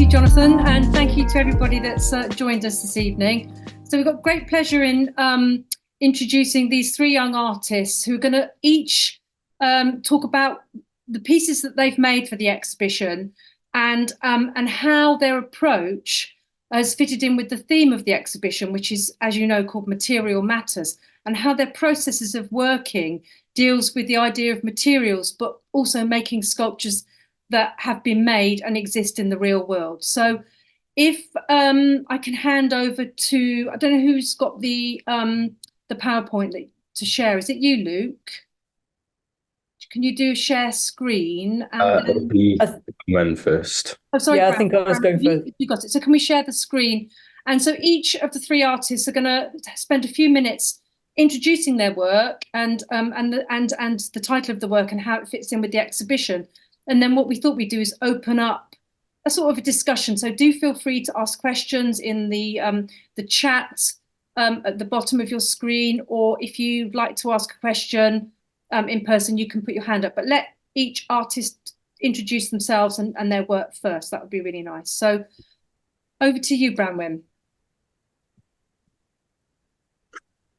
you, Jonathan, and thank you to everybody that's joined us this evening. So we've got great pleasure in introducing these three young artists who are going to each talk about the pieces that they've made for the exhibition and how their approach has fitted in with the theme of the exhibition, which is, as you know, called Material Matters, and how their processes of working deals with the idea of materials, but also making sculptures that have been made and exist in the real world. So if I can hand over to, I don't know who's got the PowerPoint to share. Is it you, Luke? Can you do share screen? And it'll be Branwen first. Oh, sorry. Yeah, I think I was going first. You got it. So can we share the screen? And so each of the three artists are going to spend a few minutes introducing their work and the title of the work and how it fits in with the exhibition. And then what we thought we'd do is open up a sort of a discussion. So do feel free to ask questions in the chat at the bottom of your screen, or if you'd like to ask a question in person, you can put your hand up. But let each artist introduce themselves and their work first. That would be really nice. So over to you, Branwen.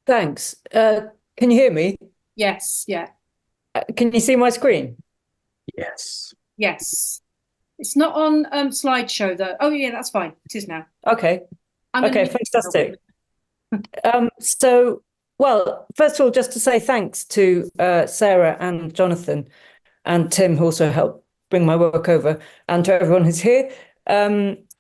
Thanks. Can you hear me? Yes, yeah. Can you see my screen? Yes. Yes. It's not on slideshow though. Oh yeah, that's fine. It is now. Okay. Okay, fantastic. So, well, first of all, just to say thanks to Sarah and Jonathan and Tim, who also helped bring my work over, and to everyone who's here.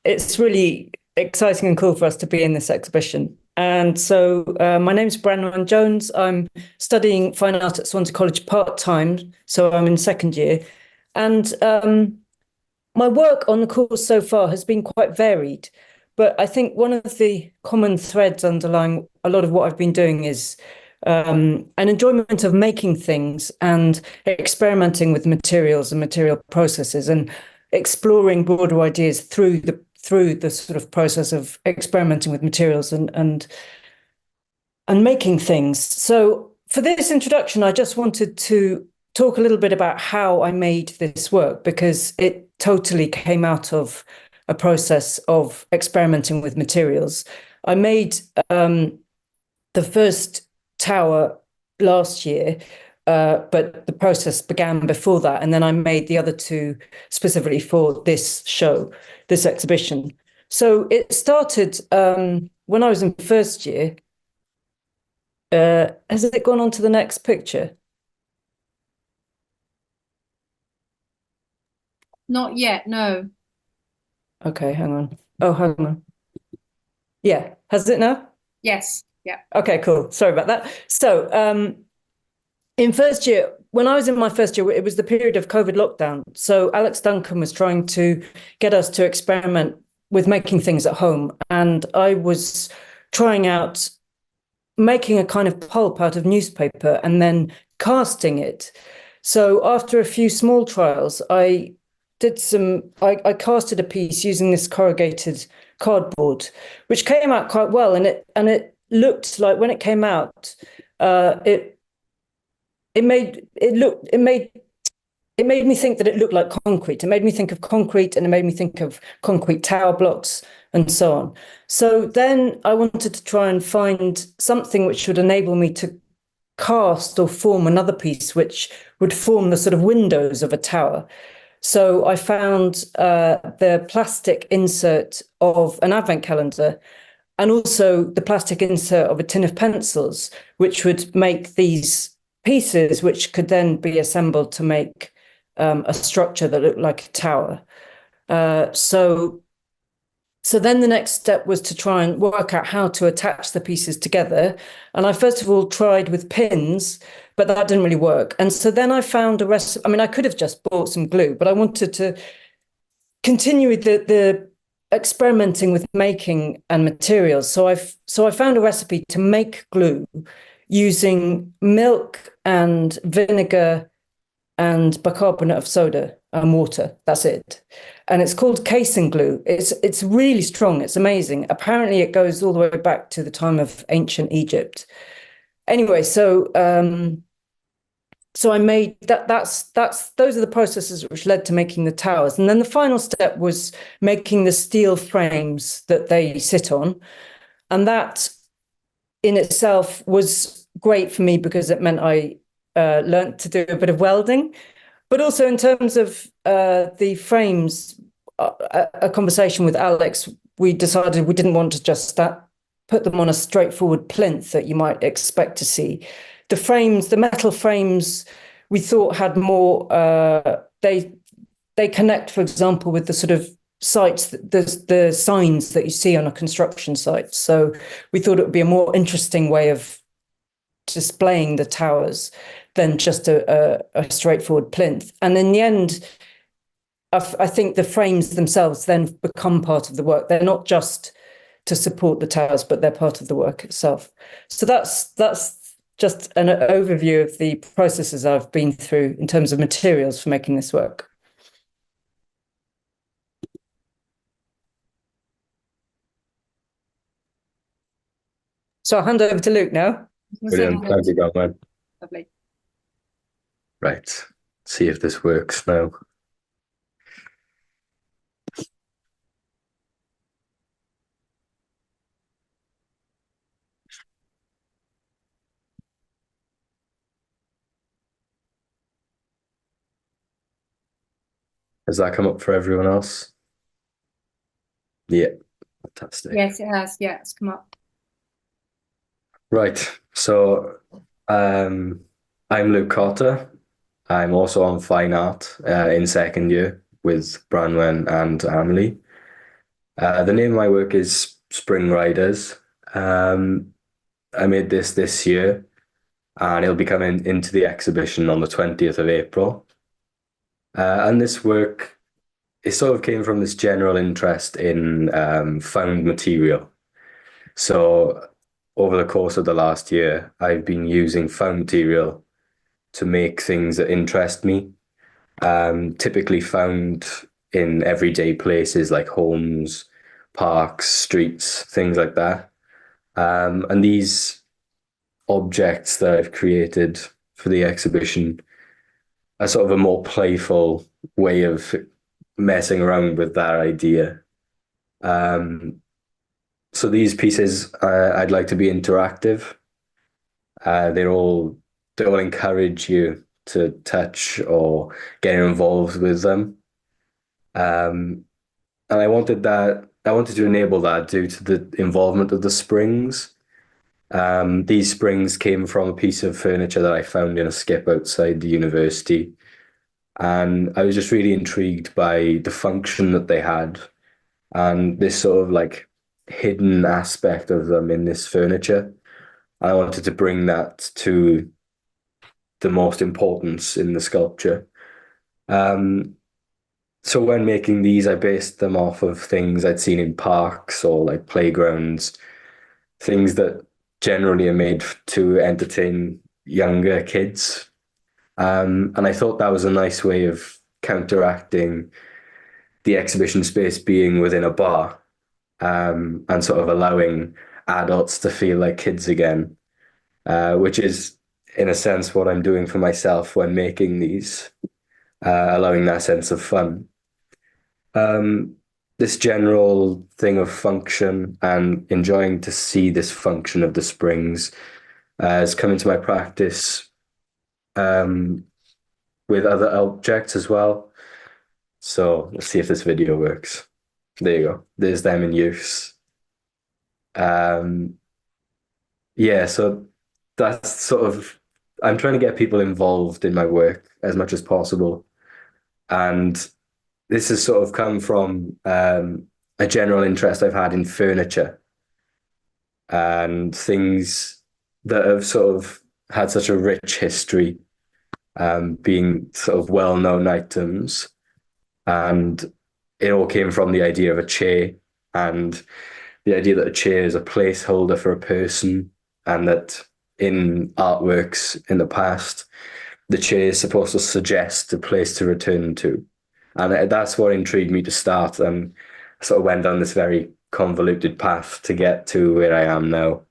It's really exciting and cool for us to be in this exhibition. And so my name is Branwen Jones. I'm studying fine art at Swansea College part-time, so I'm in second year. And my work on the course so far has been quite varied, but I think one of the common threads underlying a lot of what I've been doing is an enjoyment of making things and experimenting with materials and material processes and exploring broader ideas through the sort of process of experimenting with materials and making things. So for this introduction, I just wanted to talk a little bit about how I made this work, because it totally came out of a process of experimenting with materials. I made the first tower last year, but the process began before that. And then I made the other two specifically for this show, this exhibition. So it started when I was in first year. Has it gone on to the next picture? Not yet, no. Okay, hang on. Oh, hang on. Yeah, has it now? Yes, yeah. Okay, cool. Sorry about that. So in first year, when I was in my first year, it was the period of COVID lockdown. So Alex Duncan was trying to get us to experiment with making things at home. And I was trying out making a kind of pulp out of newspaper and then casting it. So after a few small trials, I casted a piece using this corrugated cardboard, which came out quite well. And it looked like, when it came out, it made me think that it looked like concrete. It made me think of concrete, and it made me think of concrete tower blocks and so on. So then I wanted to try and find something which would enable me to cast or form another piece which would form the sort of windows of a tower. So I found the plastic insert of an advent calendar, and also the plastic insert of a tin of pencils, which would make these pieces which could then be assembled to make a structure that looked like a tower. So then the next step was to try and work out how to attach the pieces together. And I first of all tried with pins, but that didn't really work. And so then I found a recipe. I mean, I could have just bought some glue, but I wanted to continue with the experimenting with making and materials. So I found a recipe to make glue using milk and vinegar and bicarbonate of soda and water. That's it. And it's called casing glue. It's really strong. It's amazing. Apparently it goes all the way back to the time of ancient Egypt. Anyway, so so I made that. Those are the processes which led to making the towers, and then the final step was making the steel frames that they sit on, and that in itself was great for me because it meant I learned to do a bit of welding, but also in terms of the frames, a conversation with Alex, we decided we didn't want to just put them on a straightforward plinth that you might expect to see. The frames, the metal frames, we thought had more. They connect, for example, with the sort of sites, the signs that you see on a construction site. So we thought it would be a more interesting way of displaying the towers than just a straightforward plinth. And in the end, I think the frames themselves then become part of the work. They're not just to support the towers, but they're part of the work itself. So that's just an overview of the processes I've been through in terms of materials for making this work. So I'll hand over to Luke now. Brilliant. Thank you, Branwen. Lovely. Right. See if this works now. Has that come up for everyone else? Yeah. Fantastic. Yes, it has. Yeah, it's come up. Right. So I'm Luke Cotter. I'm also on fine art in second year with Branwen and Amelie. The name of my work is Spring Riders. I made this year, and it'll be coming into the exhibition on the 20th of April. And this work, it sort of came from this general interest in found material. So over the course of the last year, I've been using found material to make things that interest me, typically found in everyday places like homes, parks, streets, things like that. And these objects that I've created for the exhibition are sort of a more playful way of messing around with that idea. So these pieces, I'd like to be interactive. They all encourage you to touch or get involved with them. And I wanted to enable that due to the involvement of the springs. These springs came from a piece of furniture that I found in a skip outside the university. And I was just really intrigued by the function that they had and this sort of like hidden aspect of them in this furniture. I wanted to bring that to the most importance in the sculpture. So when making these, I based them off of things I'd seen in parks or like playgrounds, things that generally are made to entertain younger kids. And I thought that was a nice way of counteracting the exhibition space being within a bar, and sort of allowing adults to feel like kids again, which is, in a sense, what I'm doing for myself when making these, allowing that sense of fun. This general thing of function and enjoying to see this function of the springs has come into my practice with other objects as well. So let's see if this video works. There you go. There's them in use. Yeah, so that's sort of, I'm trying to get people involved in my work as much as possible. And this has sort of come from a general interest I've had in furniture and things that have sort of had such a rich history, being sort of well-known items. And it all came from the idea of a chair and the idea that a chair is a placeholder for a person, and that in artworks in the past, the chair is supposed to suggest a place to return to. And that's what intrigued me to start, and I sort of went down this very convoluted path to get to where I am now.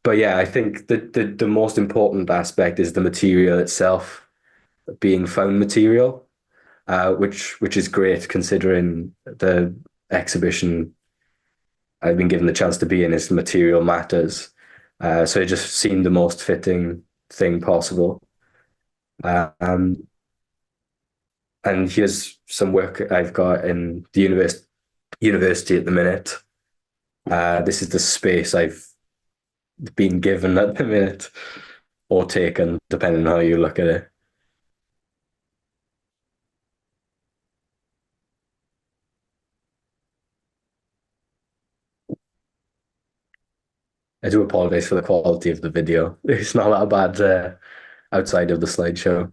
But yeah, I think the most important aspect is the material itself being found material, which is great considering the exhibition I've been given the chance to be in is material matters. So it just seemed the most fitting thing possible. Um, and here's some work I've got in the university at the minute. This is the space I've been given at the minute, or taken, depending on how you look at it. I do apologize for the quality of the video. It's not that bad outside of the slideshow.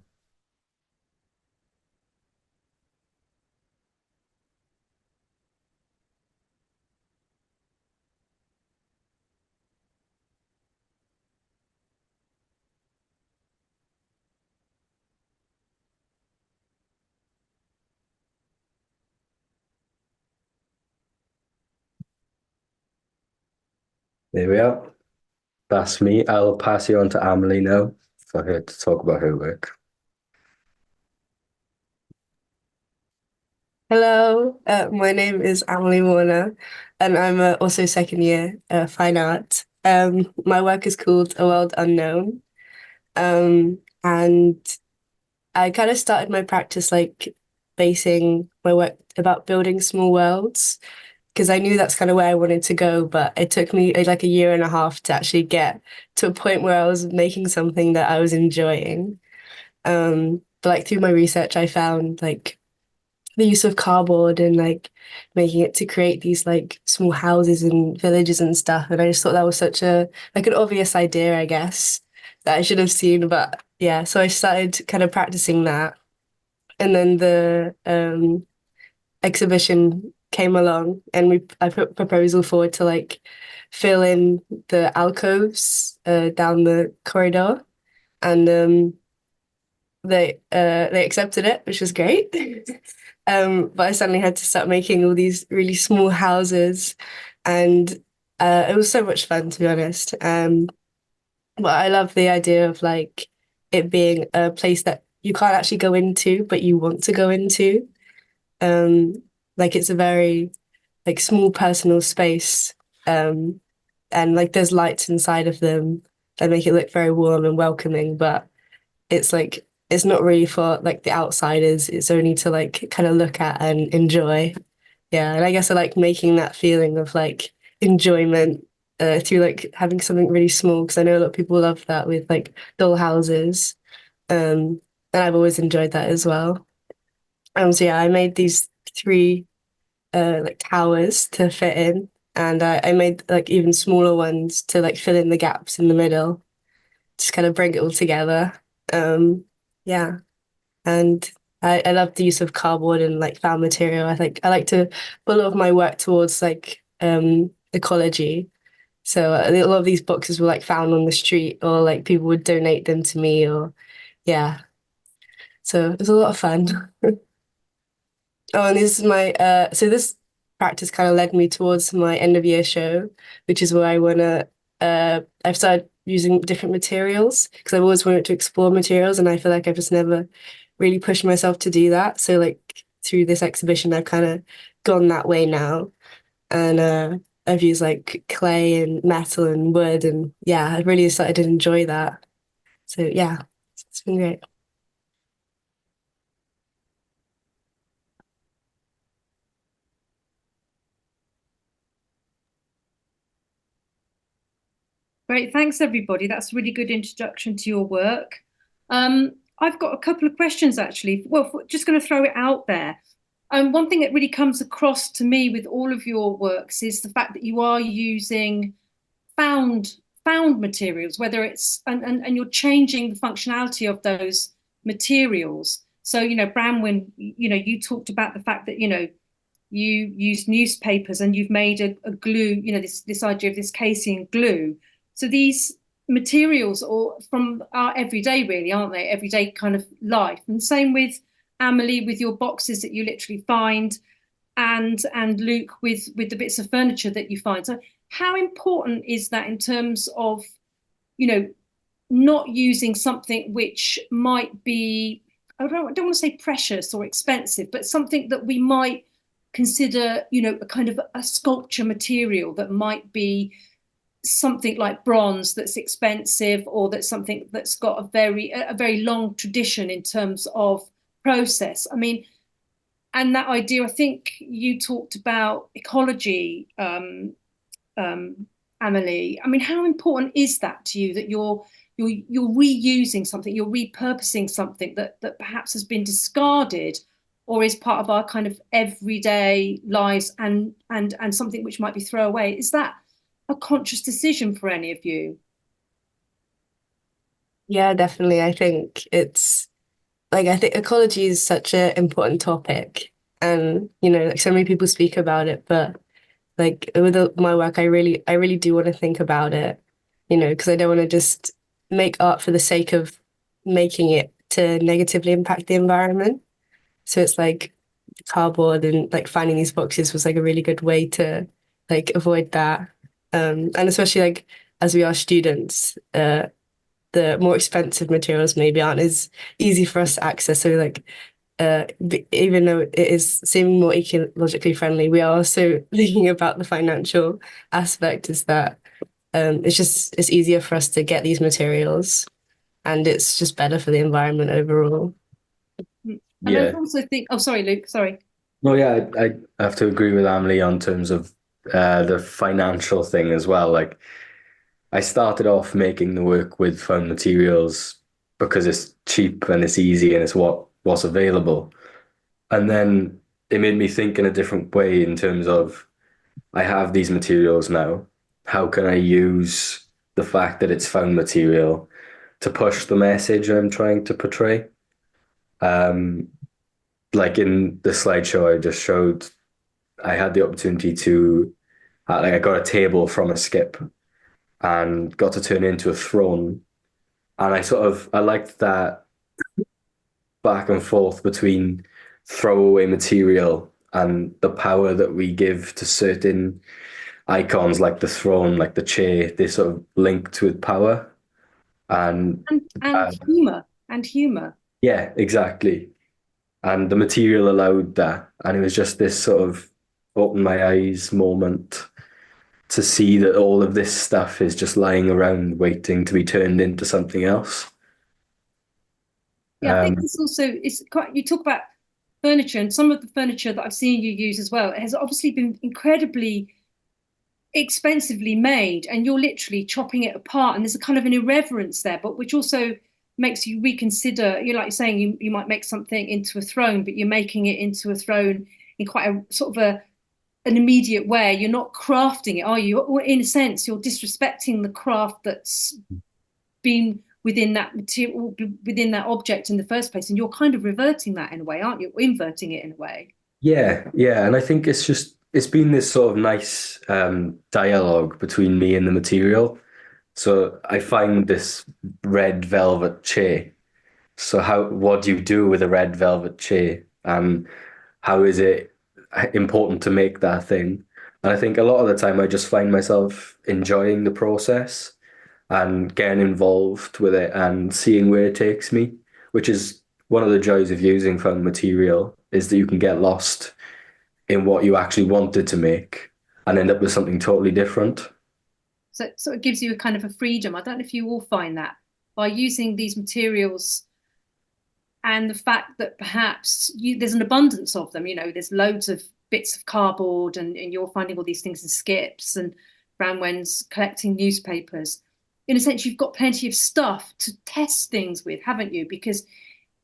There we are. That's me. I'll pass you on to Amelie now for her to talk about her work. Hello, my name is Amelie Warner, and I'm also second year fine art. My work is called A World Unknown, and I kind of started my practice like basing my work about building small worlds because I knew that's kind of where I wanted to go, but it took me like a year and a half to actually get to a point where I was making something that I was enjoying. But like through my research, I found like the use of cardboard and like making it to create these like small houses and villages and stuff. And I just thought that was such a like an obvious idea, I guess, that I should have seen. But yeah, so I started kind of practicing that. And then the exhibition came along and I put a proposal forward to like fill in the alcoves down the corridor. And they accepted it, which was great. But I suddenly had to start making all these really small houses, and it was so much fun, to be honest. But I love the idea of like it being a place that you can't actually go into, but you want to go into. Like it's a very like small personal space, and like there's lights inside of them that make it look very warm and welcoming, but it's like it's not really for like the outsiders. It's only to like kind of look at and enjoy. Yeah, and I guess I like making that feeling of like enjoyment through like having something really small because I know a lot of people love that with like doll houses. And I've always enjoyed that as well. So yeah, I made these three like towers to fit in, and I made like even smaller ones to like fill in the gaps in the middle, just kind of bring it all together. Yeah, and I love the use of cardboard and like found material. I like to put a lot of my work towards like ecology. So a lot of these boxes were like found on the street, or like people would donate them to me, or yeah. So it was a lot of fun. Oh, and this is my so this practice kind of led me towards my end of year show, which is where I wanna I've started using different materials because I've always wanted to explore materials and I feel like I've just never really pushed myself to do that. So like through this exhibition I've kind of gone that way now. And I've used like clay and metal and wood and yeah, I really started to enjoy that. So yeah, it's been great. Great, thanks everybody. That's a really good introduction to your work. I've got a couple of questions actually. Well, just going to throw it out there. One thing that really comes across to me with all of your works is the fact that you are using found materials, whether it's and you're changing the functionality of those materials. So, you know, Branwen, you know, you talked about the fact that, you know, you use newspapers and you've made a glue, you know, this idea of this casing and glue. So these materials are from our everyday, really, aren't they? Everyday kind of life. And same with Amelie, with your boxes that you literally find, and Luke with the bits of furniture that you find. So how important is that in terms of you know, not using something which might be, I don't want to say precious or expensive, but something that we might consider, you know, a kind of a sculpture material that might be something like bronze that's expensive, or that's something that's got a very long tradition in terms of process. I mean, and that idea, I think you talked about ecology, Amelie. I mean, how important is that to you, that you're reusing something, you're repurposing something that perhaps has been discarded or is part of our kind of everyday lives, and something which might be throwaway? Is that a conscious decision for any of you? Yeah, definitely. I think it's like, I think ecology is such an important topic, and you know, like so many people speak about it, but like with my work, I really do want to think about it, you know, because I don't want to just make art for the sake of making it to negatively impact the environment. So it's like cardboard and like finding these boxes was like a really good way to like avoid that. And especially like as we are students, the more expensive materials maybe aren't as easy for us to access. So like even though it is seeming more ecologically friendly, we are also thinking about the financial aspect, is that it's easier for us to get these materials, and it's just better for the environment overall. And Yeah. I also think, oh, sorry, Luke, sorry. No, yeah, I have to agree with Amelie on terms of the financial thing as well. Like, I started off making the work with found materials because it's cheap and it's easy and it's what's available. And then it made me think in a different way in terms of, I have these materials now. How can I use the fact that it's found material to push the message I'm trying to portray? Um, like in the slideshow I just showed, I had the opportunity to, like, I got a table from a skip and got to turn it into a throne. And I liked that back and forth between throwaway material and the power that we give to certain icons, like the throne, like the chair. They sort of linked with power. And And humor. yeah, exactly. And the material allowed that. And it was just this sort of open my eyes moment to see that all of this stuff is just lying around waiting to be turned into something else. Yeah, I think it's also, it's quite, you talk about furniture, and some of the furniture that I've seen you use as well, it has obviously been incredibly expensively made, and you're literally chopping it apart, and there's a kind of an irreverence there, but which also makes you reconsider. You're like saying, you might make something into a throne, but you're making it into a throne in quite a sort of an immediate way. You're not crafting it, are you? Or in a sense, you're disrespecting the craft that's been within that material, within that object in the first place, and you're kind of reverting that in a way, aren't you? Or inverting it in a way. Yeah, yeah. And I think it's been this sort of nice dialogue between me and the material. So I find this red velvet chair. So what do you do with a red velvet chair? And how is it important to make that thing? And I think a lot of the time I just find myself enjoying the process and getting involved with it and seeing where it takes me, which is one of the joys of using found material, is that you can get lost in what you actually wanted to make and end up with something totally different. So it gives you a kind of a freedom. I don't know if you all find that by using these materials, and the fact that perhaps there's an abundance of them. You know, there's loads of bits of cardboard, and you're finding all these things in skips, and Branwen's collecting newspapers. In a sense, you've got plenty of stuff to test things with, haven't you? Because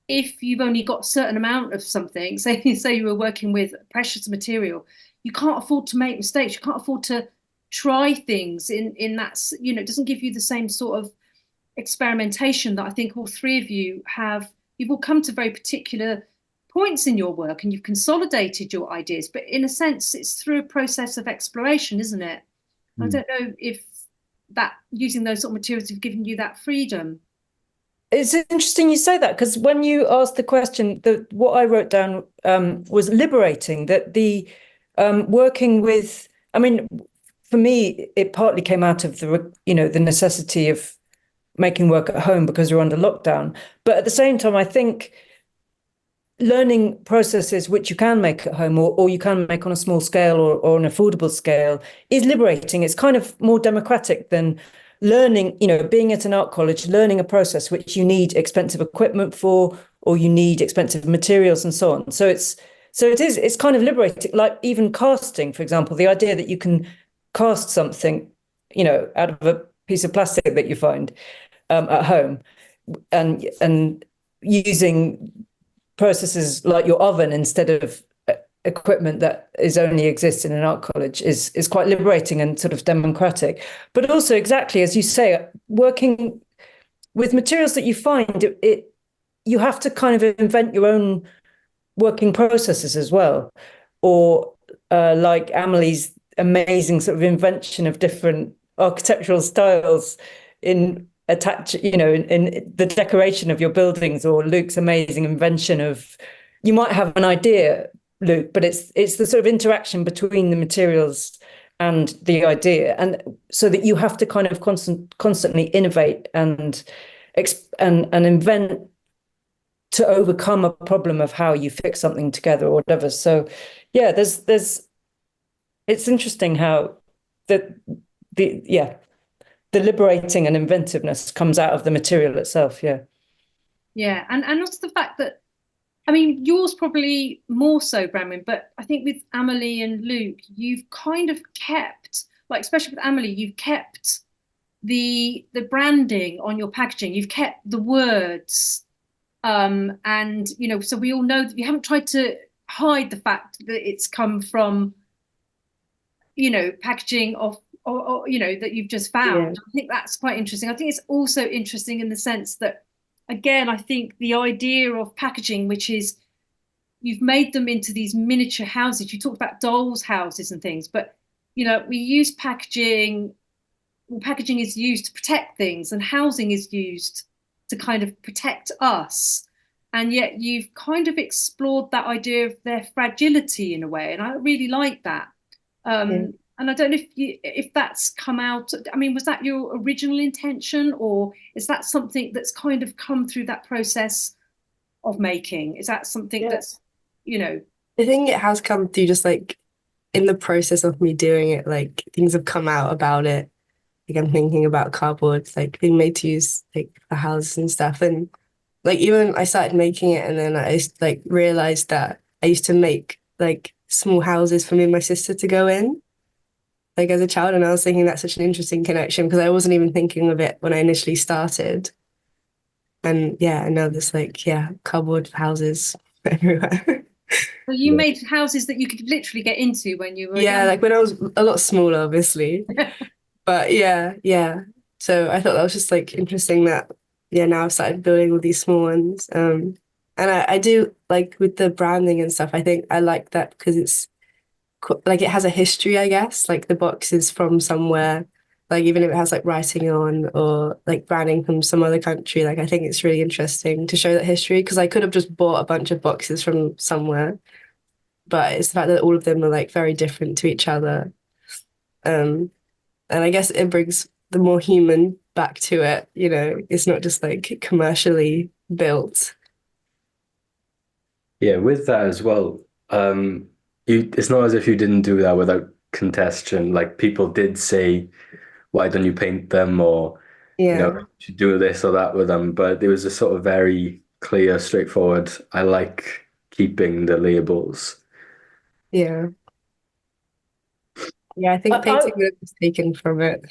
if you've only got a certain amount of something, say you were working with precious material, you can't afford to make mistakes. You can't afford to try things in that, you know, it doesn't give you the same sort of experimentation that I think all three of you have. You've all come to very particular points in your work, and you've consolidated your ideas, but in a sense it's through a process of exploration, isn't it? I don't know if that using those sort of materials have given you that freedom. It's interesting you say that, because when you asked the question, what I wrote down was liberating. That the working with, I mean, for me, it partly came out of the necessity of making work at home because we're under lockdown. But at the same time, I think learning processes which you can make at home or you can make on a small scale or an affordable scale is liberating. It's kind of more democratic than learning, being at an art college, learning a process which you need expensive equipment for, or you need expensive materials and so on. So it's kind of liberating, like even casting, for example, the idea that you can cast something, out of a piece of plastic that you find at home and using processes like your oven instead of equipment that only exists in an art college is quite liberating and sort of democratic. But also, exactly as you say, working with materials that you find, you have to kind of invent your own working processes as well. Or like Amelie's amazing sort of invention of different architectural styles in the decoration of your buildings, or Luke's amazing invention of, you might have an idea, Luke, but it's the sort of interaction between the materials and the idea, and so that you have to kind of constantly innovate and invent to overcome a problem of how you fix something together or whatever. So yeah, it's interesting how the liberating and inventiveness comes out of the material itself. Yeah, and also the fact that, I mean, yours probably more so, Branwen, but I think with Amelie and Luke, you've kind of kept, like especially with Amelie, you've kept the branding on your packaging, you've kept the words, and so we all know that you haven't tried to hide the fact that it's come from packaging of or that you've just found. I think that's quite interesting. I think it's also interesting in the sense that, again, I think the idea of packaging, which is you've made them into these miniature houses. You talked about dolls' houses and things, but we use packaging. Well, packaging is used to protect things, and housing is used to kind of protect us. And yet you've kind of explored that idea of their fragility in a way, and I really like that. And I don't know if that's come out. I mean, was that your original intention, or is that something that's kind of come through that process of making? Is that something that's, I think it has come through just like in the process of me doing it, like things have come out about it. Like I'm thinking about cardboard, like being made to use like for houses and stuff. And like even I started making it, and then I like realized that I used to make like small houses for me and my sister to go in, like as a child, and I was thinking that's such an interesting connection because I wasn't even thinking of it when I initially started. And and now there's like cardboard houses everywhere. Well, you made houses that you could literally get into when you were young. Like when I was a lot smaller, obviously. But so I thought that was just like interesting that now I've started building all these small ones. And I do like with the branding and stuff, I think I like that because it's like it has a history, I guess, like the box is from somewhere, like even if it has like writing on or like branding from some other country, like I think it's really interesting to show that history, because I could have just bought a bunch of boxes from somewhere, but it's the fact that all of them are like very different to each other. And I guess it brings the more human back to it, it's not just like commercially built. Yeah, with that as well, it's not as if you didn't do that without contestation. Like people did say, why don't you paint them, or you should do this or that with them. But it was a sort of very clear, straightforward. I like keeping the labels. I think painting was taken from it.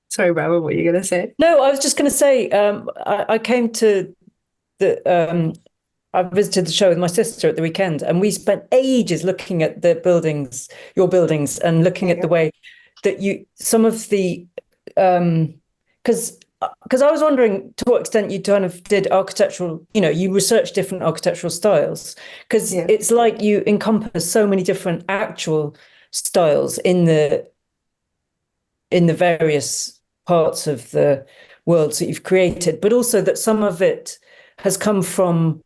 Sorry, Branwen, what were you gonna say? No, I was just gonna say, I came to I visited the show with my sister at the weekend, and we spent ages looking at the buildings, your buildings, and looking at the way that some of the, because I was wondering to what extent you kind of did architectural, you researched different architectural styles, because it's like you encompass so many different actual styles in the various parts of the worlds that you've created, but also that some of it has come from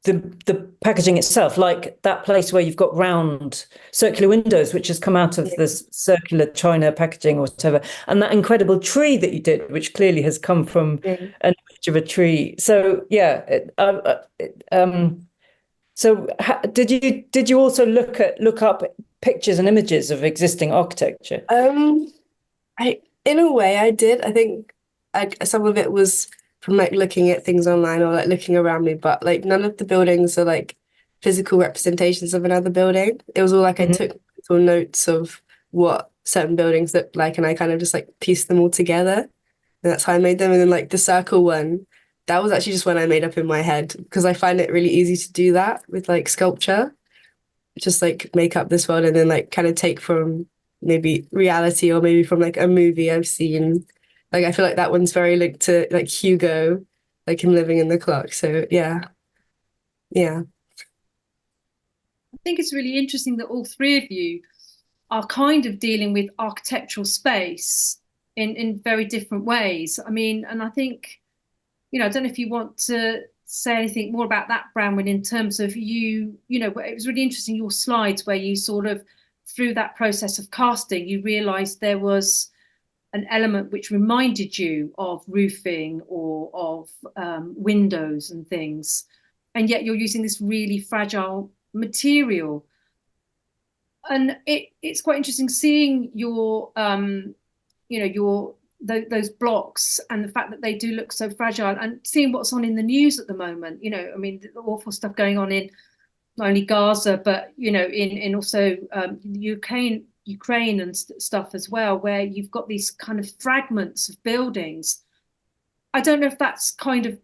the packaging itself, like that place where you've got round circular windows, which has come out of the circular china packaging or whatever, and that incredible tree that you did, which clearly has come from an image of a tree. So did you also look up pictures and images of existing architecture? In a way I did. I think some of it was from like looking at things online or like looking around me, but like none of the buildings are like physical representations of another building. It was all like I took little notes of what certain buildings looked like, and I kind of just like pieced them all together, and that's how I made them. And then like the circle one, that was actually just one I made up in my head, because I find it really easy to do that with like sculpture, just like make up this world and then like kind of take from maybe reality or maybe from like a movie I've seen. Like I feel like that one's very linked to like Hugo, like him living in the clock. So yeah. I think it's really interesting that all three of you are kind of dealing with architectural space in very different ways. I mean, and I think, I don't know if you want to say anything more about that, Branwen, in terms of it was really interesting, your slides where you sort of, through that process of casting, you realised there was an element which reminded you of roofing or of windows and things, and yet you're using this really fragile material. And it's quite interesting seeing your those blocks and the fact that they do look so fragile, and seeing what's on in the news at the moment. I mean, the awful stuff going on in not only Gaza, but in also Ukraine and stuff as well, where you've got these kind of fragments of buildings. I don't know if that's kind of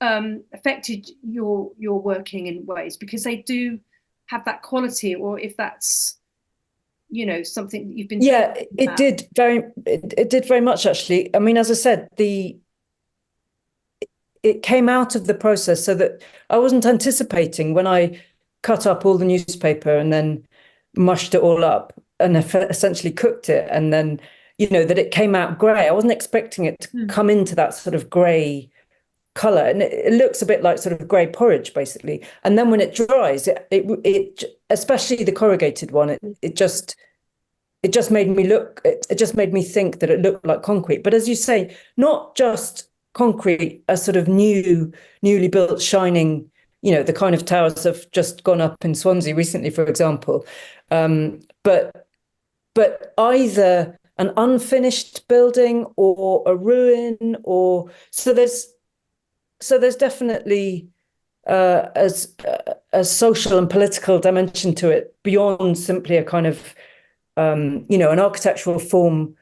affected your working in ways, because they do have that quality, or if that's something that you've been it did very much, actually. I mean, as I said, it came out of the process, so that I wasn't anticipating, when I cut up all the newspaper and then mushed it all up and essentially cooked it, and then that it came out grey. I wasn't expecting it to come into that sort of grey colour, and it looks a bit like sort of grey porridge, basically. And then when it dries, it especially the corrugated one, it just made me think that it looked like concrete. But as you say, not just concrete, a sort of newly built, shining, the kind of towers have just gone up in Swansea recently, for example. But either an unfinished building or a ruin, or so there's definitely a social and political dimension to it, beyond simply a kind of an architectural form.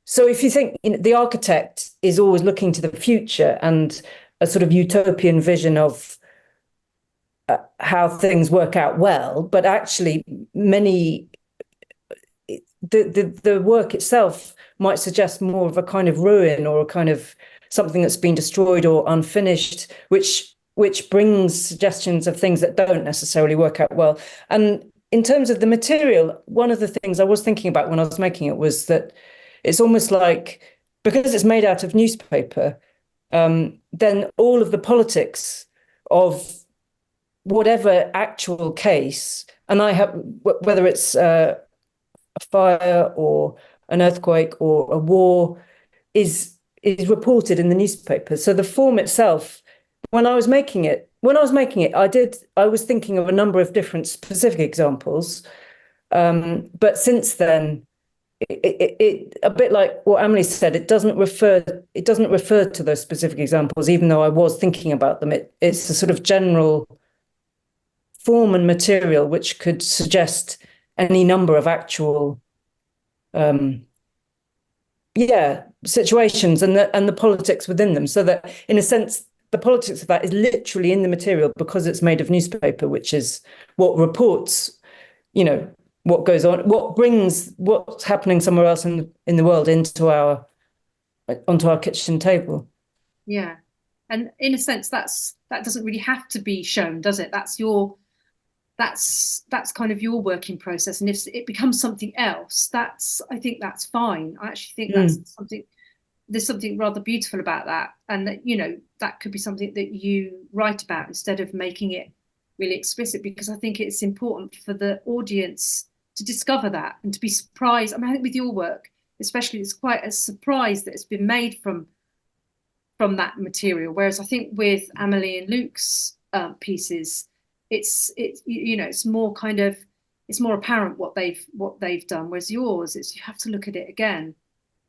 So if you think, the architect is always looking to the future and a sort of utopian vision of how things work out well, but actually the work itself might suggest more of a kind of ruin, or a kind of something that's been destroyed or unfinished, which brings suggestions of things that don't necessarily work out well. And in terms of the material, one of the things I was thinking about when I was making it was that it's almost like, because it's made out of newspaper, then all of the politics of whatever actual case, and I have, whether it's a fire or an earthquake or a war, is reported in the newspaper. So the form itself, when I was making it, I was thinking of a number of different specific examples. But since then, it a bit like what Amelie said, it doesn't refer to those specific examples, even though I was thinking about them. It's a sort of general form and material which could suggest any number of actual situations and the politics within them, so that in a sense the politics of that is literally in the material, because it's made of newspaper, which is what reports what goes on, what brings what's happening somewhere else in the world onto our kitchen table. Yeah, and in a sense that doesn't really have to be shown, does it? That's kind of your working process, and if it becomes something else, I think that's fine. I actually think that's something there's something rather beautiful about that, and that, you know, that could be something that you write about instead of making it really explicit, because I think it's important for the audience to discover that and to be surprised. I mean, I think with your work especially, it's quite a surprise that it's been made from that material, whereas I think with Amelie and Luke's pieces, it's you know, it's more kind of, it's more apparent what they've done, whereas yours, it's, you have to look at it again.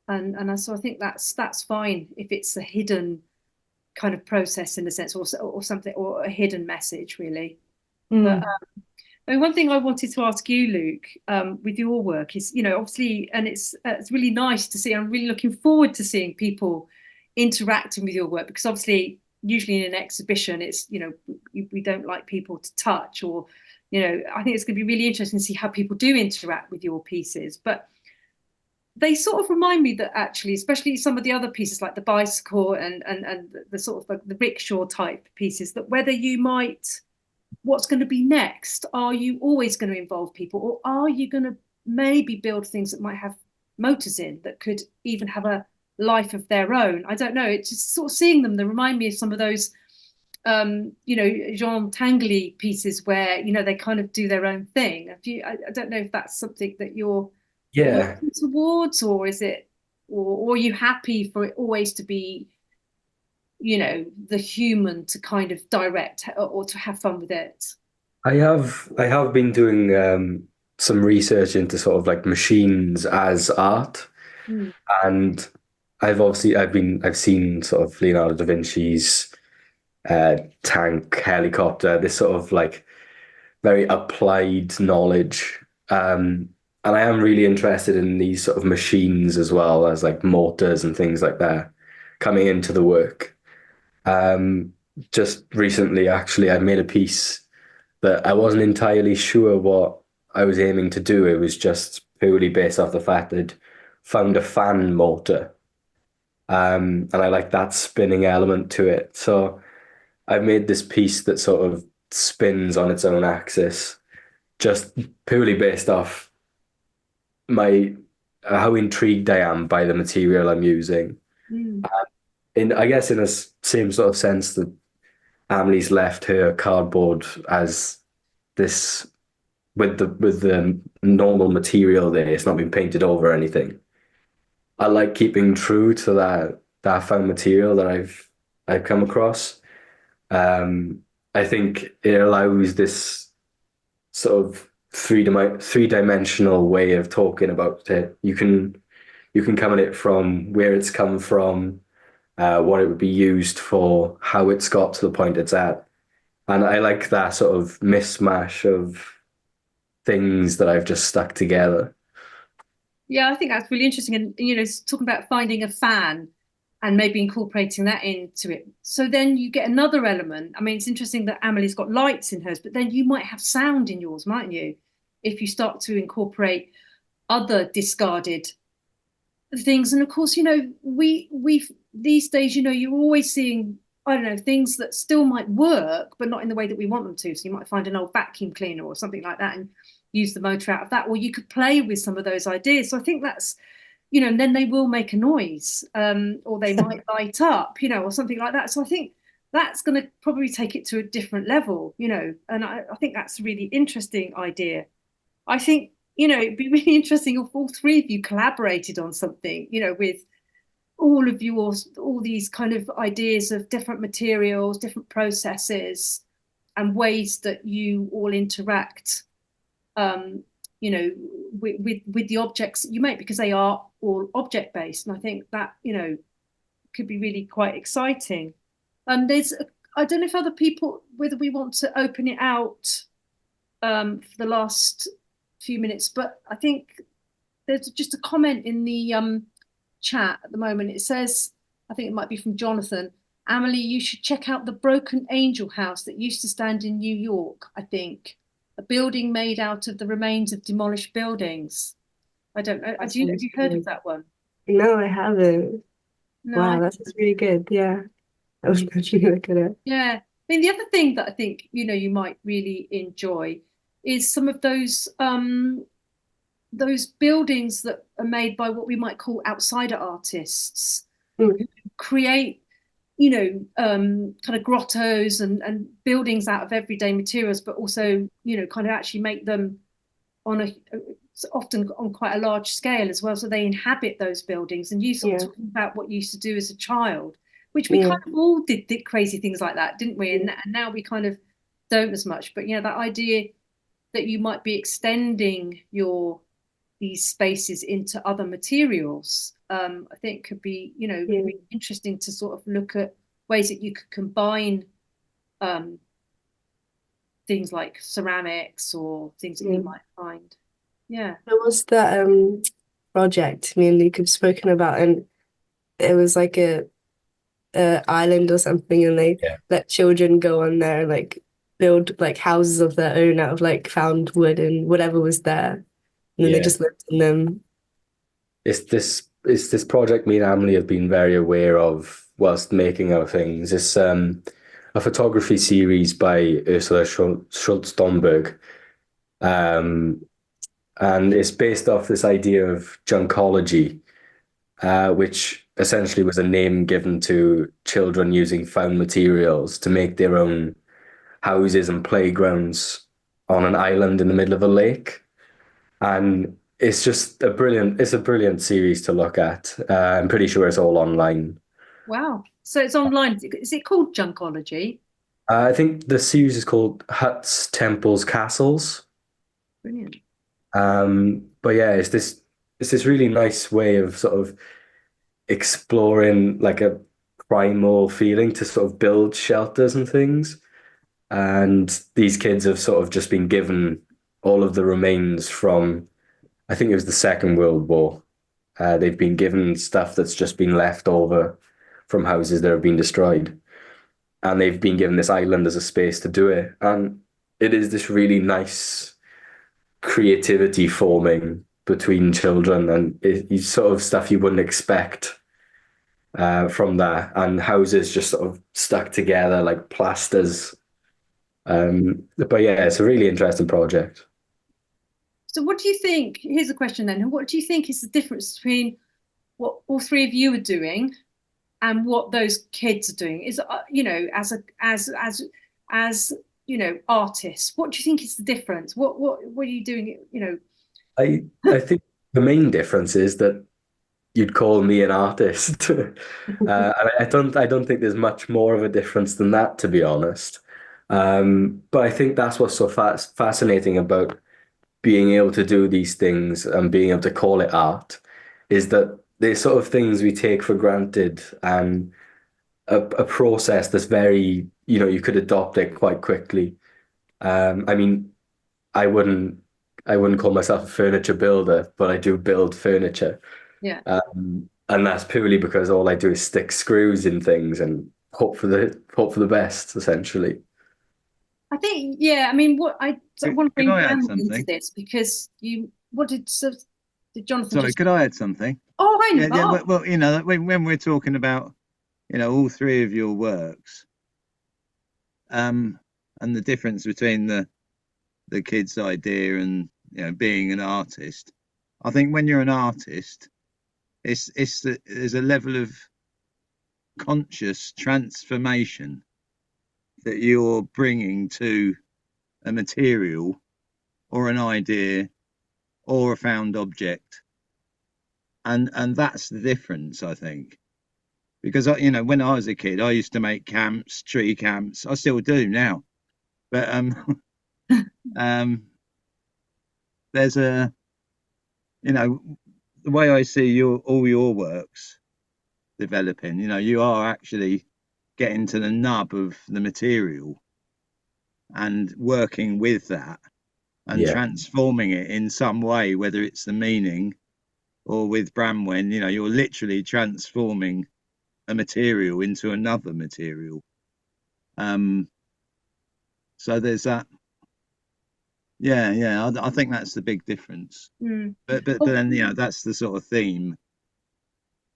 And so I think that's fine if it's a hidden kind of process in a sense, or something, or a hidden message, really. But I mean, one thing I wanted to ask you, Luke, with your work is, you know, obviously, and it's really nice to see. I'm really looking forward to seeing people interacting with your work, because obviously, usually in an exhibition, it's, you know, we don't like people to touch, or, you know, I think it's going to be really interesting to see how people do interact with your pieces. But they sort of remind me that actually, especially some of the other pieces like the bicycle and the sort of like the rickshaw type pieces, that whether you might, what's going to be next? Are you always going to involve people, or are you going to maybe build things that might have motors in, that could even have a life of their own? I don't know. It's just sort of seeing them. They remind me of some of those, you know, Jean Tinguely pieces where, you know, they kind of do their own thing. I don't know if that's something that you're working towards, or is it, or are you happy for it always to be, you know, the human to kind of direct, or to have fun with it? I have been doing some research into sort of like machines as art, and I've seen sort of Leonardo da Vinci's tank, helicopter, this sort of like very applied knowledge. And I am really interested in these sort of machines as well as like motors and things like that coming into the work. Just recently, actually, I made a piece that I wasn't entirely sure what I was aiming to do. It was just purely based off the fact that I'd found a fan motor. And I like that spinning element to it. So I've made this piece that sort of spins on its own axis, just purely based off my how intrigued I am by the material I'm using. In I guess in a same sort of sense that Amelie's left her cardboard as this with the normal material there. It's not been painted over or anything. I like keeping true to that found material that I've come across. I think it allows this sort of three-dimensional way of talking about it. You can come at it from where it's come from, what it would be used for, how it's got to the point it's at. And I like that sort of mismatch of things that I've just stuck together. Yeah, I think that's really interesting. And, you know, talking about finding a fan and maybe incorporating that into it. So then you get another element. I mean, it's interesting that Amelie's got lights in hers, but then you might have sound in yours, mightn't you? If you start to incorporate other discarded things. And of course, you know, we've these days, you know, you're always seeing, I don't know, things that still might work, but not in the way that we want them to. So you might find an old vacuum cleaner or something like that and use the motor out of that, or you could play with some of those ideas. So I think that's, you know, and then they will make a noise, or they might light up, you know, or something like that. So I think that's going to probably take it to a different level, you know, and I think that's a really interesting idea. I think, you know, it'd be really interesting if all three of you collaborated on something, you know, with all of yours, all these kind of ideas of different materials, different processes, and ways that you all interact, you know, with the objects that you make, because they are all object based. And I think that, you know, could be really quite exciting. I don't know if other people, whether we want to open it out for the last few minutes, but I think there's just a comment in the chat at the moment. It says, I think it might be from Jonathan, Amelie, you should check out the Broken Angel House that used to stand in New York, I think. A building made out of the remains of demolished buildings. I don't know. Have you heard of that one? No, I haven't. No, wow, that's really good. Yeah, I was actually look at it. Yeah. I mean, the other thing that I think, you know, you might really enjoy is some of those buildings that are made by what we might call outsider artists. Mm. create, kind of grottos and buildings out of everyday materials, but also, kind of actually make them on often on quite a large scale as well. So they inhabit those buildings. And you sort of talking about what you used to do as a child, which we kind of all did crazy things like that, didn't we? And now we kind of don't as much. But that idea that you might be extending these spaces into other materials, I think could be, really interesting to sort of look at ways that you could combine things like ceramics or things that you might find. Yeah. There was that project me and Luke have spoken about, and it was like a island or something, and they let children go on there and like build like houses of their own out of like found wood and whatever was there. And then they just lived in them. It's this project me and Amelie have been very aware of whilst making our things. It's a photography series by Ursula Schultz-Domberg. And it's based off this idea of junkology, which essentially was a name given to children using found materials to make their own houses and playgrounds on an island in the middle of a lake. And it's just a brilliant series to look at. I'm pretty sure it's all online. Wow. So it's online. Is it called Junkology? I think the series is called Huts, Temples, Castles. Brilliant. But yeah, it's this really nice way of sort of exploring like a primal feeling to sort of build shelters and things. And these kids have sort of just been given all of the remains from, I think it was the Second World War. They've been given stuff that's just been left over from houses that have been destroyed. And they've been given this island as a space to do it. And it is this really nice creativity forming between children, and it's sort of stuff you wouldn't expect from that. And houses just sort of stuck together like plasters. But yeah, it's a really interesting project. So what do you think? Here's a question then. What do you think is the difference between what all three of you are doing and what those kids are doing? Is as artists, what do you think is the difference? What are you doing? I think the main difference is that you'd call me an artist. And I don't think there's much more of a difference than that, to be honest. But I think that's what's so fascinating about being able to do these things and being able to call it art, is that they're sort of things we take for granted, and a process that's very, you could adopt it quite quickly. I mean, I wouldn't call myself a furniture builder, but I do build furniture. Yeah. And that's purely because all I do is stick screws in things and hope for the best, essentially. I think, yeah. I mean, what I want to bring Can I add Branwen into something? this, because did Jonathan Sorry, just? could I add something? Oh, hang Yeah, on. yeah, well, when we're talking about, all three of your works, and the difference between the kid's idea and being an artist, I think when you're an artist, there's a level of conscious transformation that you're bringing to a material or an idea or a found object, and that's the difference, I think. Because when I was a kid, I used to make camps, tree camps. I still do now, but there's a the way I see all your works developing. You are actually getting to the nub of the material and working with that and transforming it in some way, whether it's the meaning or with Branwen, you're literally transforming a material into another material. So there's that. Yeah. I think that's the big difference. But then that's the sort of theme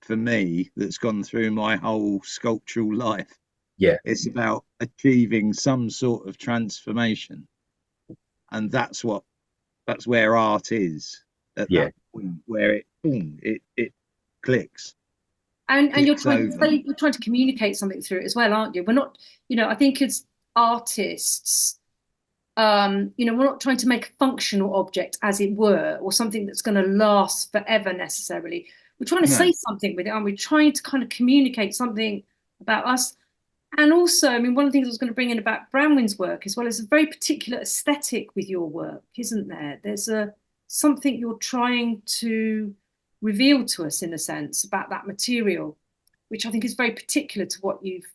for me that's gone through my whole sculptural life. Yeah, it's about achieving some sort of transformation, and that's where art is at that point, where it clicks. And you're over. trying to communicate something through it as well, aren't you? We're not, I think as artists, we're not trying to make a functional object, as it were, or something that's going to last forever necessarily. We're trying to say something with it, aren't we? Trying to kind of communicate something about us. And also, I mean, one of the things I was going to bring in about Branwen's work as well is a very particular aesthetic with your work, isn't there? There's something you're trying to reveal to us, in a sense, about that material, which I think is very particular to what you've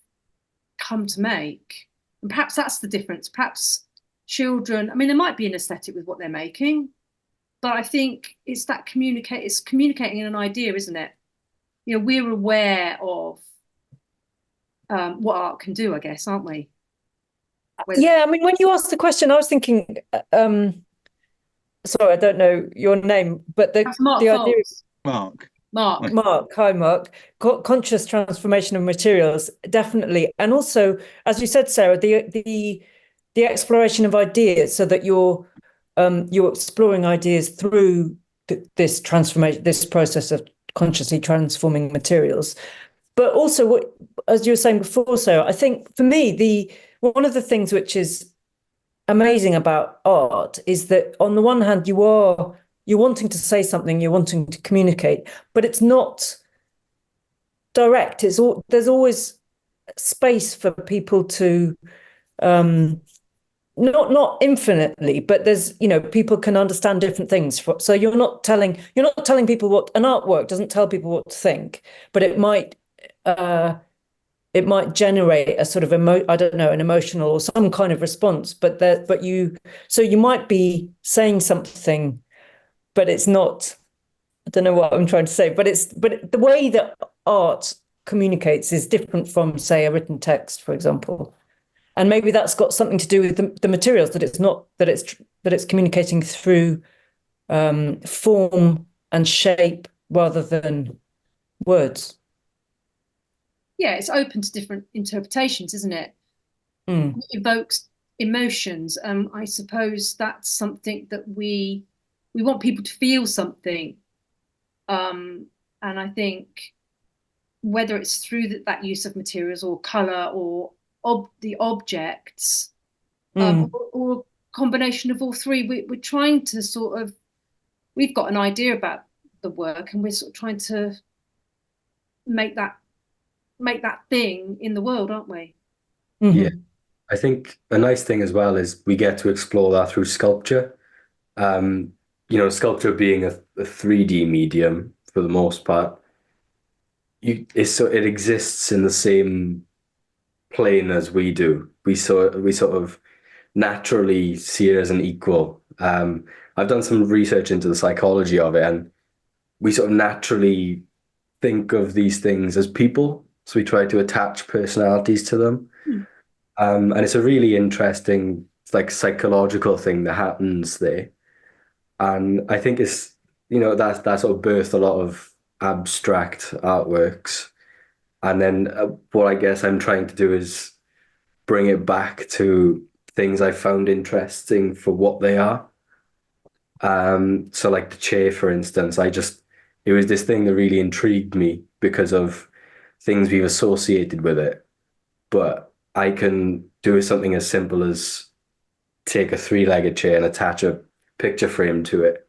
come to make. And perhaps that's the difference. Perhaps children, I mean, there might be an aesthetic with what they're making, but I think it's communicating an idea, isn't it? We're aware of what art can do, I guess, aren't we? Yeah, I mean, when you asked the question, I was thinking, sorry, I don't know your name, but the idea is Mark. Hi, Mark. Conscious transformation of materials, definitely. And also, as you said, Sarah, the exploration of ideas, so that you're exploring ideas through this transformation, this process of consciously transforming materials. But also, as you were saying before, Sarah, I think for me, one of the things which is amazing about art is that on the one hand, you're wanting to say something, you're wanting to communicate, but it's not direct. There's always space for people to not infinitely, but there's people can understand different things. So you're not telling people what an artwork doesn't tell people what to think, but it might generate a sort of an emotional or some kind of response. So you might be saying something, but it's not. I don't know what I'm trying to say, but the way that art communicates is different from, say, a written text, for example. And maybe that's got something to do with the materials, that it's communicating through form and shape rather than words. Yeah, it's open to different interpretations, isn't it? Mm. It evokes emotions. I suppose that's something that we want people to feel something. And I think whether it's through that use of materials or colour or the objects, or a combination of all three, we're trying to we've got an idea about the work, and we're sort of trying to make that thing in the world, aren't we? Mm-hmm. Yeah, I think a nice thing as well is we get to explore that through sculpture. Sculpture being a 3D medium for the most part, it exists in the same plane as we do. We sort of naturally see it as an equal. I've done some research into the psychology of it, and we sort of naturally think of these things as people. So we try to attach personalities to them. And it's a really interesting, psychological thing that happens there. And I think it's, that sort of birthed a lot of abstract artworks. And then what I guess I'm trying to do is bring it back to things I found interesting for what they are. So like the chair, for instance, it was this thing that really intrigued me because of things we've associated with it. But I can do something as simple as take a 3-legged chair and attach a picture frame to it.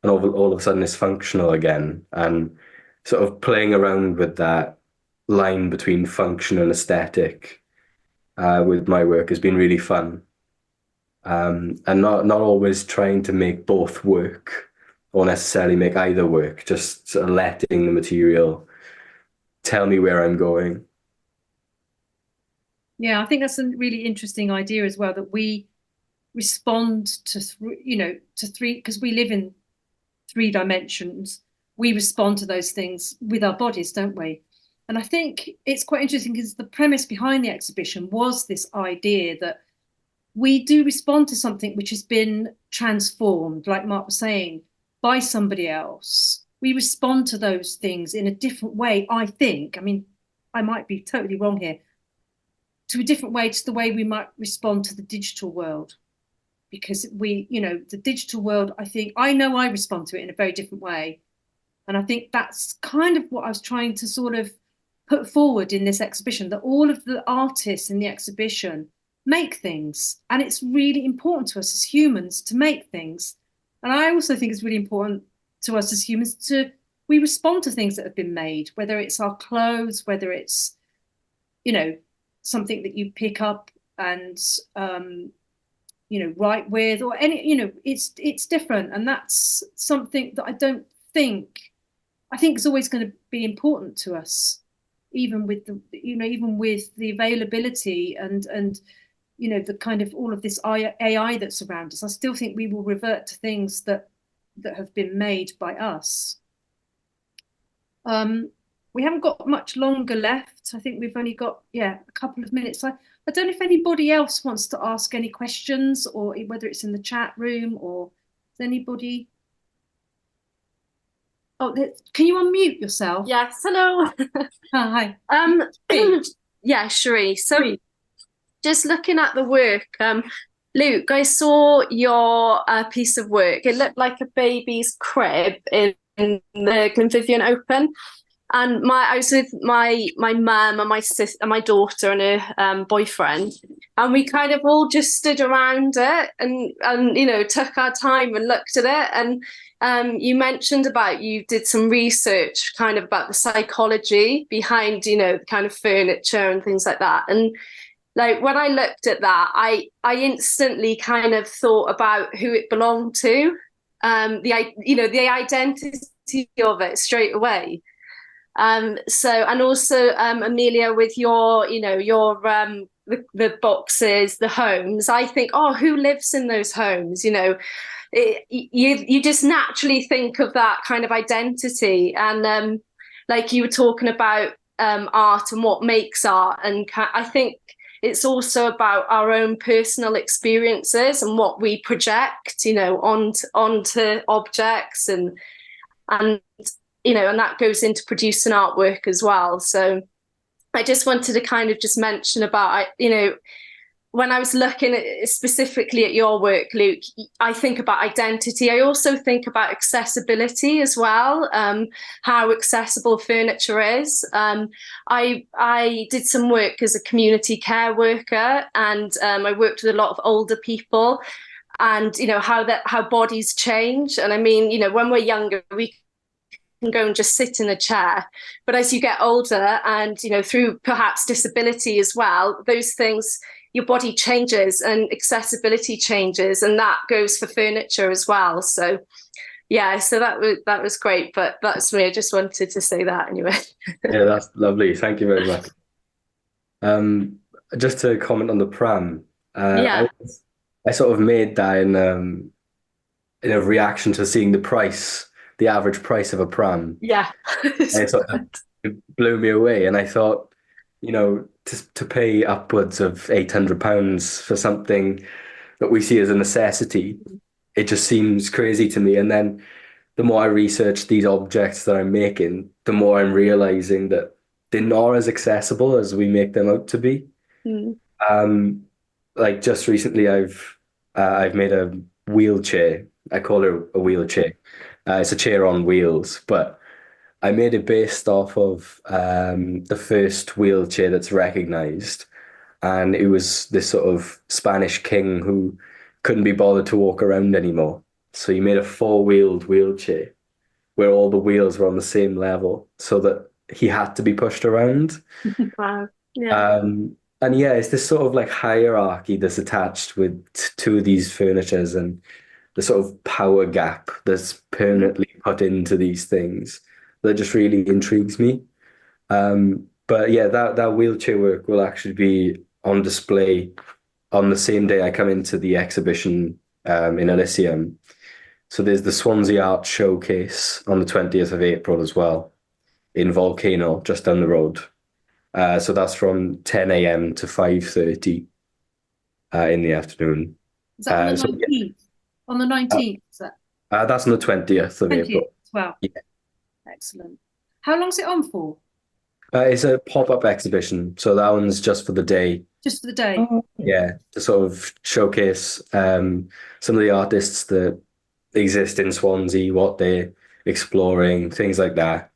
And all of a sudden it's functional again. And sort of playing around with that line between function and aesthetic with my work has been really fun. And not always trying to make both work or necessarily make either work, just sort of letting the material tell me where I'm going. Yeah, I think that's a really interesting idea as well, that we respond to three, because we live in 3 dimensions. We respond to those things with our bodies, don't we? And I think it's quite interesting because the premise behind the exhibition was this idea that we do respond to something which has been transformed, like Mark was saying, by somebody else. We respond to those things in a different way, I think. I mean, I might be totally wrong here. To a different way, to the way we might respond to the digital world. Because the digital world, I know I respond to it in a very different way And I think that's kind of what I was trying to sort of put forward in this exhibition, that all of the artists in the exhibition make things. And it's really important to us as humans to make things. And I also think it's really important to us as humans we respond to things that have been made, whether it's our clothes, whether it's, something that you pick up and, write with, or any, it's different. And that's something that I think is always going to be important to us, even with the availability and the kind of all of this AI that's around us. I still think we will revert to things that have been made by us. We haven't got much longer left. I think we've only got a couple of minutes. I don't know if anybody else wants to ask any questions, or whether it's in the chat room, or is anybody. Oh, can you unmute yourself? Yes, hello. Hi. Yeah, Cherie. So just looking at the work, Luke, I saw your piece of work. It looked like a baby's crib in the Glenfyddin Open. And I was with my mum and my sister and my daughter and her boyfriend, and we kind of all just stood around it and took our time and looked at it. And you mentioned about you did some research kind of about the psychology behind kind of furniture and things like that. And like when I looked at that, I instantly kind of thought about who it belonged to, the identity of it straight away. So, and also Amelia, with your the boxes, the homes, I think, oh, who lives in those homes? You just naturally think of that kind of identity. And like you were talking about art and what makes art, and I think it's also about our own personal experiences and what we project, onto objects, and and that goes into producing artwork as well. So I just wanted to kind of just mention about, when I was looking specifically at your work, Luke, I think about identity. I also think about accessibility as well, how accessible furniture is. I did some work as a community care worker, and I worked with a lot of older people, and how bodies change. And I mean, when we're younger, we can go and just sit in a chair, but as you get older, and through perhaps disability as well, those things, your body changes and accessibility changes, and that goes for furniture as well. So so that was great. But that's me. I just wanted to say that anyway. Yeah, that's lovely. Thank you very much. Just to comment on the pram, I sort of made that in a reaction to seeing the average price of a pram. Yeah. It blew me away, and I thought, to pay upwards of £800 for something that we see as a necessity, it just seems crazy to me. And then the more I research these objects that I'm making, the more I'm realizing that they're not as accessible as we make them out to be. Like just recently, I've made a wheelchair. I call it a wheelchair. It's a chair on wheels, but I made it based off of the first wheelchair that's recognized. And it was this sort of Spanish king who couldn't be bothered to walk around anymore. So he made a four-wheeled wheelchair where all the wheels were on the same level so that he had to be pushed around. Wow. Yeah. And it's this sort of like hierarchy that's attached to these furnitures, and the sort of power gap that's permanently put into these things that just really intrigues me. But that wheelchair work will actually be on display on the same day I come into the exhibition in Elysium. So there's the Swansea Art Showcase on the 20th of April as well, in Volcano, just down the road. So that's from 10 a.m. to 5:30 in the afternoon. Is that on the 19th? On the 19th, is that? That's on the 20th of April. As well. Yeah. Excellent. How long's it on for? It's a pop-up exhibition, so that one's just for the day. Just for the day? Oh. Yeah, to sort of showcase some of the artists that exist in Swansea, what their exploring, things like that.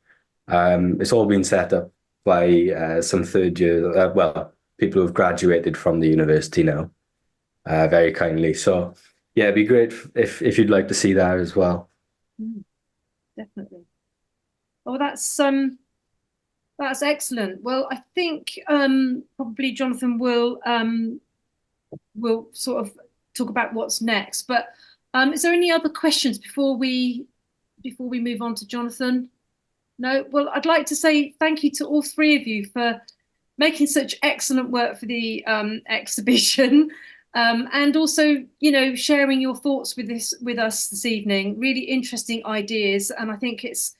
It's all been set up by some third year, well, people who've graduated from the university now, very kindly. So yeah, it'd be great if you'd like to see that as well. Definitely. Oh, that's excellent. Well, I think probably Jonathan will sort of talk about what's next. But is there any other questions before we move on to Jonathan? No? Well, I'd like to say thank you to all three of you for making such excellent work for the exhibition, and also, you know, sharing your thoughts with us this evening. Really interesting ideas, and I think it's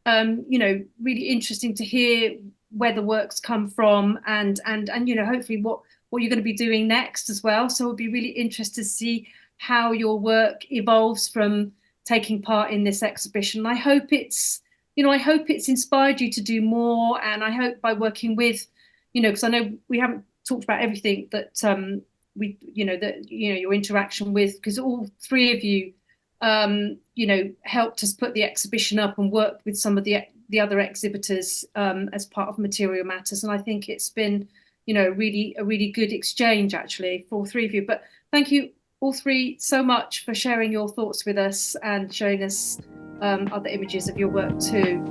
you know, really interesting to hear where the works come from, and you know, hopefully what you're going to be doing next as well. So we'll be really interested to see how your work evolves from taking part in this exhibition. I hope it's, you know, I hope it's inspired you to do more, and I hope by working with, you know, because I know we haven't talked about everything that we, you know, that, you know, your interaction with, because all three of you, you know, helped us put the exhibition up and worked with some of the other exhibitors as part of Material Matters, and I think it's been, you know, a really good exchange actually for all three of you. But thank you all three so much for sharing your thoughts with us and showing us other images of your work too.